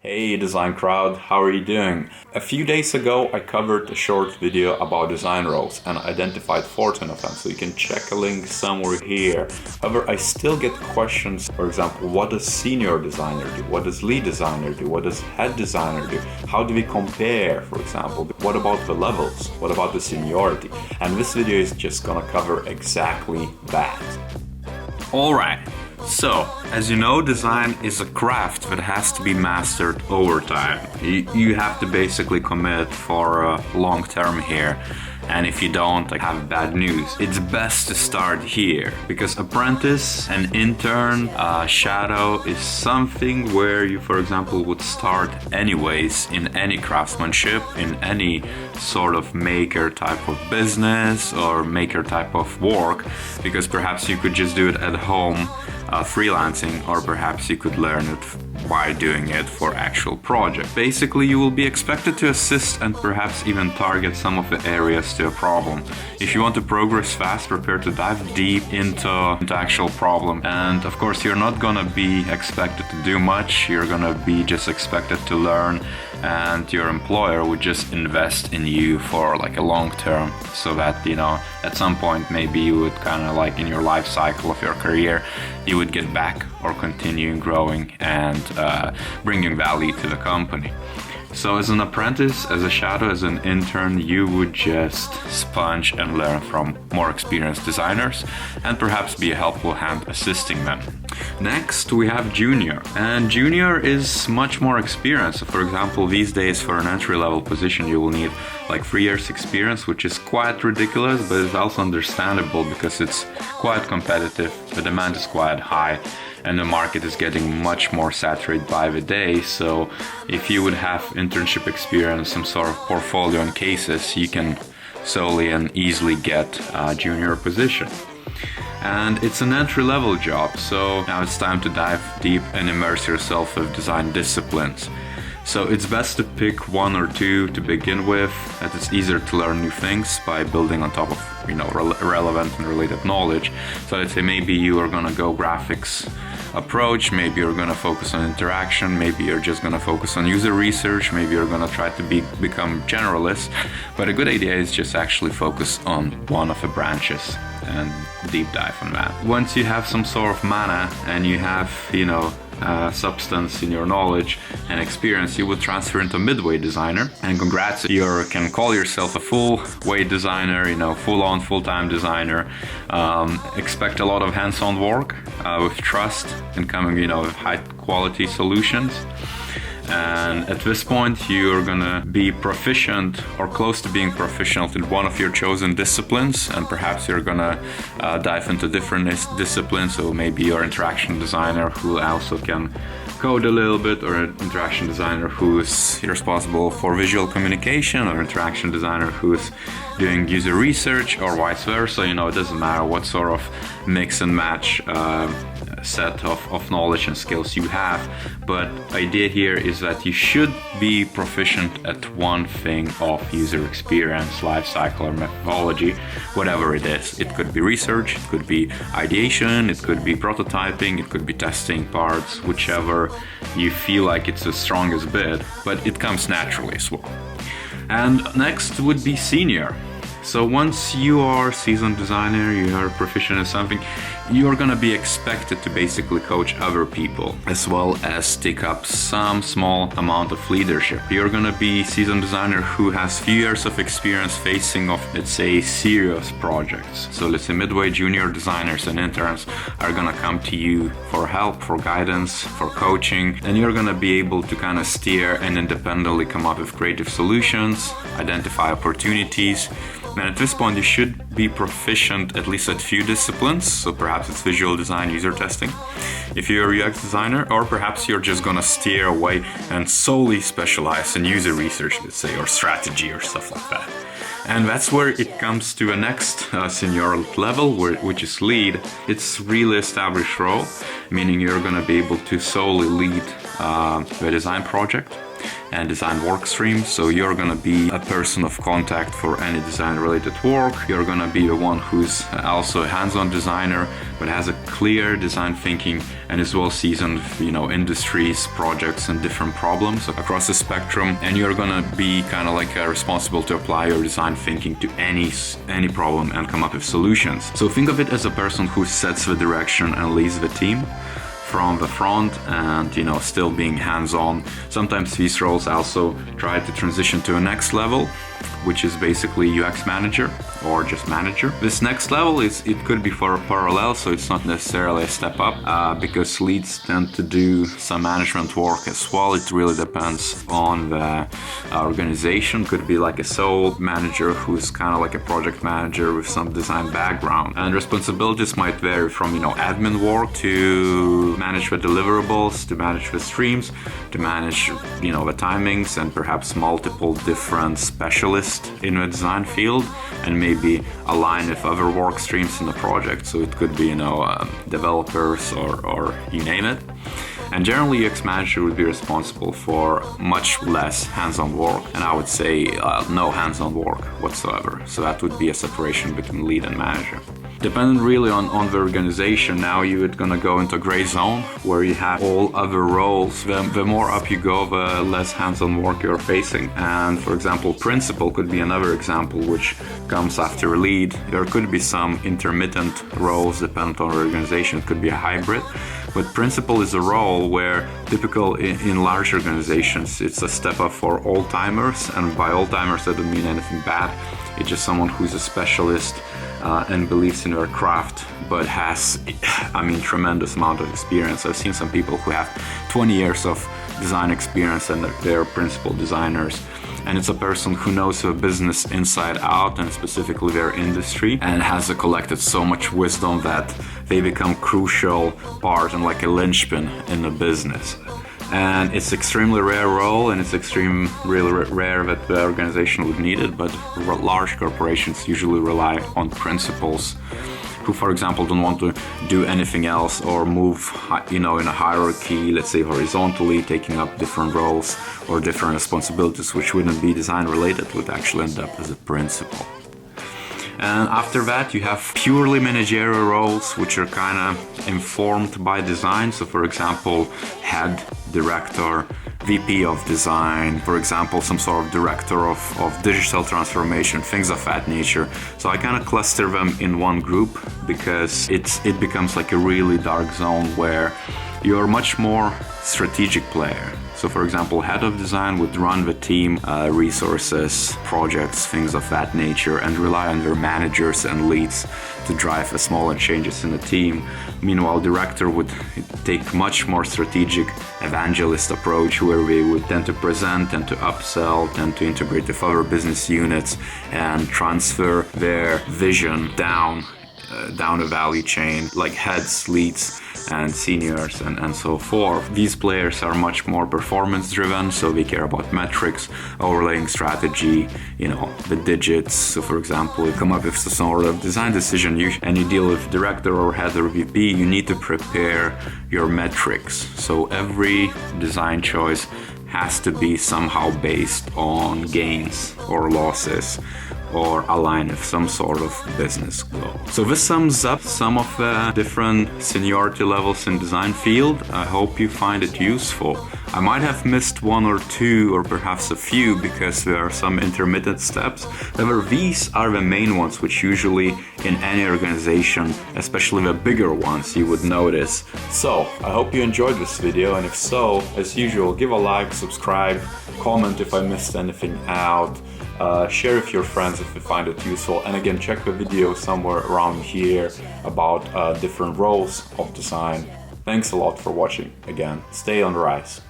Hey design crowd, how are you doing? A few days ago I covered a short video about design roles and identified 14 of them, so you can check a link somewhere here. However, I still get questions, for example, what does senior designer do? What does lead designer do? What does head designer do? How do we compare, for example? What about the levels? What about the seniority? And this video is just gonna cover exactly that. Alright. So, as you know, design is a craft that has to be mastered over time. You have to basically commit for a long term here. And if you don't, I have bad news. It's best to start here because apprentice and intern, shadow is something where you, for example, would start anyways in any craftsmanship, in any sort of maker type of business or maker type of work, because perhaps you could just do it at home, freelancing, or perhaps you could learn it by doing it for actual project. Basically, you will be expected to assist and perhaps even target some of the areas to a problem. If you want to progress fast, prepare to dive deep into actual problem. And of course, you're not gonna be expected to do much. You're gonna be just expected to learn, and your employer would just invest in you for like a long term, so that, you know, at some point maybe you would kind of like in your life cycle of your career, you would get back or continue growing and bringing value to the company. So as an apprentice, as a shadow, as an intern, you would just sponge and learn from more experienced designers and perhaps be a helpful hand assisting them. Next, we have junior, and junior is much more experience. So for example, these days for an entry-level position, you will need like 3 years experience, which is quite ridiculous, but it's also understandable because it's quite competitive, the demand is quite high, and the market is getting much more saturated by the day. So if you would have internship experience, some sort of portfolio and cases, you can solely and easily get a junior position. And it's an entry-level job, so now it's time to dive deep and immerse yourself with design disciplines. So it's best to pick one or two to begin with, as it's easier to learn new things by building on top of, you know, relevant and related knowledge. So let's say maybe you are gonna go graphics approach, maybe you're gonna focus on interaction, maybe you're just gonna focus on user research, maybe you're gonna try to become generalist. But a good idea is just actually focus on one of the branches and deep dive on that. Once you have some sort of mana and you have, you know, substance in your knowledge and experience, you would transfer into midweight designer, and congrats, you can call yourself a full weight designer, you know, full-on full-time designer. Expect a lot of hands-on work with trust and coming, you know, with high quality solutions. And at this point, you're gonna be proficient or close to being proficient in one of your chosen disciplines, and perhaps you're gonna dive into different disciplines. So maybe you're interaction designer who also can code a little bit, or an interaction designer who's responsible for visual communication, or interaction designer who's doing user research, or vice versa. You know, it doesn't matter what sort of mix and match set of knowledge and skills you have, but idea here is that you should be proficient at one thing of user experience, lifecycle, or methodology, whatever it is. It could be research, it could be ideation, it could be prototyping, it could be testing parts, whichever you feel like it's the strongest bit, but it comes naturally as well. And next would be senior. So once you are a seasoned designer, you are proficient in something, you're gonna be expected to basically coach other people, as well as take up some small amount of leadership. You're gonna be seasoned designer who has few years of experience facing off, let's say, serious projects. So let's say midway junior designers and interns are gonna come to you for help, for guidance, for coaching, and you're gonna be able to kind of steer and independently come up with creative solutions, identify opportunities. And at this point, you should be proficient at least at few disciplines. So perhaps it's visual design, user testing, if you're a UX designer, or perhaps you're just gonna steer away and solely specialize in user research, let's say, or strategy or stuff like that. And that's where it comes to a next senior level, which is lead. It's really established role, meaning you're gonna be able to solely lead the design project and design work streams. So you're gonna be a person of contact for any design related work. You're gonna be the one who's also a hands-on designer, but has a clear design thinking and is well seasoned, industries, projects, and different problems across the spectrum. And you're gonna be kind of like responsible to apply your design thinking to any problem and come up with solutions. So think of it as a person who sets the direction and leads the team from the front and still being hands-on. Sometimes these roles also try to transition to a next level, which is basically UX manager or just manager. This next level it could be for a parallel, so it's not necessarily a step up because leads tend to do some management work as well. It really depends on the organization. Could be like a sole manager who's kind of like a project manager with some design background, and responsibilities might vary from admin work to manage the deliverables, to manage the streams, to manage the timings, and perhaps multiple different specialists in the design field, and maybe align with other work streams in the project. So it could be developers or you name it. And generally UX manager would be responsible for much less hands-on work, and I would say no hands-on work whatsoever. So that would be a separation between lead and manager. Depending really on the organization, now you're gonna go into a gray zone where you have all other roles. The more up you go, the less hands-on work you're facing. And for example, principal could be another example which comes after lead. There could be some intermittent roles depending on the organization. It could be a hybrid. But principal is a role where typical in large organizations, it's a step up for all-timers. And by all-timers, that doesn't mean anything bad. It's just someone who's a specialist and believes in their craft, but has, tremendous amount of experience. I've seen some people who have 20 years of design experience and they're principal designers. And it's a person who knows the business inside out and specifically their industry, and has collected so much wisdom that they become crucial part and like a linchpin in the business. And it's extremely rare role, and it's really rare that the organization would need it, but large corporations usually rely on principals who, for example, don't want to do anything else or move, in a hierarchy, let's say horizontally, taking up different roles or different responsibilities which wouldn't be design related, would actually end up as a principal. And after that, you have purely managerial roles, which are kind of informed by design. So for example, head, director, VP of design, for example, some sort of director of digital transformation, things of that nature. So I kind of cluster them in one group because it becomes like a really dark zone where you're much more strategic player. So for example, head of design would run the team, resources, projects, things of that nature, and rely on their managers and leads to drive the smaller changes in the team. Meanwhile, director would take much more strategic evangelist approach, where we would tend to present and to upsell, tend to integrate with other business units and transfer their vision down the value chain, like heads, leads, and seniors and so forth. These players are much more performance driven, so they care about metrics, overlaying strategy, the digits. So for example, you come up with some sort of design decision and you deal with director or head or VP, you need to prepare your metrics. So every design choice has to be somehow based on gains or losses, or align with some sort of business goal. So this sums up some of the different seniority levels in design field. I hope you find it useful. I might have missed one or two or perhaps a few because there are some intermittent steps. However, these are the main ones which usually in any organization, especially the bigger ones, you would notice. So I hope you enjoyed this video, and if so, as usual, give a like, subscribe, comment if I missed anything out. Share with your friends if you find it useful, and again, check the video somewhere around here about different roles of design. Thanks a lot for watching. Again, stay on the rise.